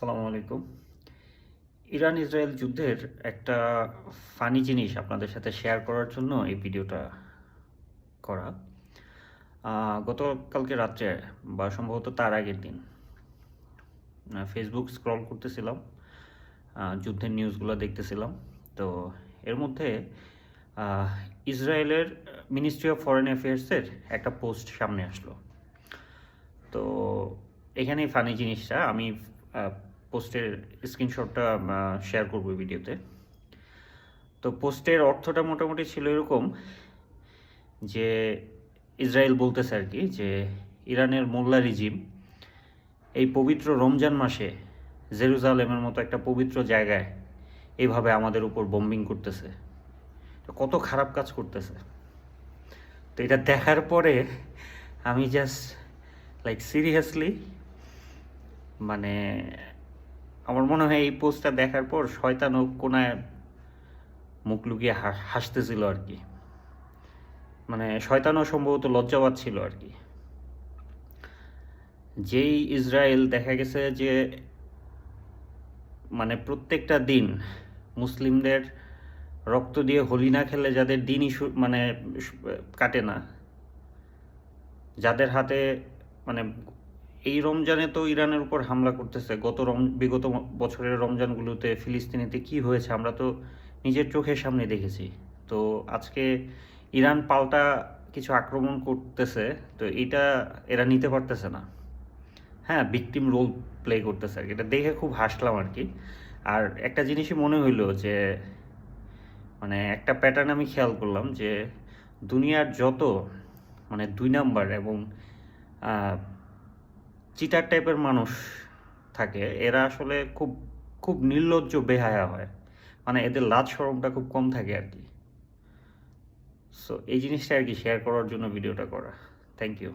আসসালামু আলাইকুম। Iran Israel যুদ্ধের একটা ফানি জিনিস আপনাদের সাথে শেয়ার করার জন্য এই ভিডিওটা করা। গতকালকে রাত্রে বা সম্ভবত তার আগের দিন ফেসবুক স্ক্রল করতেছিলাম, যুদ্ধের নিউজগুলো দেখতেছিলাম। তো এর মধ্যে আহ, ইসরায়েলের মিনিস্ট্রি অফ ফরেন অ্যাফেয়ার্সের একটা পোস্ট সামনে আসলো। তো এখানেই ফানি জিনিসটা, আমি পোস্টের স্ক্রিনশটটা শেয়ার করবো ভিডিওতে। তো পোস্টের অর্থটা মোটামুটি ছিল এরকম যে ইসরায়েল বলতেছে আর কি যে ইরানের মোল্লা রিজিম এই পবিত্র রমজান মাসে জেরুজালেমের মতো একটা পবিত্র জায়গায় এইভাবে আমাদের উপর বম্বিং করতেছে। তো কত খারাপ কাজ করতেছে। তো এটা দেখার পরে আমি জাস্ট লাইক সিরিয়াসলি, মানে আমার মনে হয় এই পোস্টটা দেখার পর শয়তানও কোনায় মুখ লুকিয়ে হাসতেছিল আর কি। মানে শয়তানও সম্ভবত লজ্জা পাচ্ছিল আর কি। যেই ইসরায়েল দেখা গেছে যে মানে প্রত্যেকটা দিন মুসলিমদের রক্ত দিয়ে হোলি না খেলে যাদের দিনই মানে কাটে না, যাদের হাতে মানে এই রমজানে তো ইরানের উপর হামলা করতেছে। বিগত বছরের রমজানগুলোতে ফিলিস্তিনিতে কি হয়েছে আমরা তো নিজের চোখের সামনে দেখেছি। তো আজকে ইরান পাল্টা কিছু আক্রমণ করতেছে, তো এটা এরা নিতে পারতেছে না। হ্যাঁ, ভিকটিম রোল প্লে করতেছে আর কি। এটা দেখে খুব হাসলাম আর কি। আর একটা জিনিসই মনে হইলো যে মানে একটা প্যাটার্ন আমি খেয়াল করলাম যে দুনিয়ার যত মানে 2 নাম্বার এবং চিটার টাইপের মানুষ থাকে, এরা আসলে খুব খুব নির্লজ্জ বেহায়া হয়। মানে এদের লাজ শরমটা খুব কম থাকে আর কি। সো এই জিনিসটা আর কি শেয়ার করার জন্য ভিডিওটা করা। Thank you.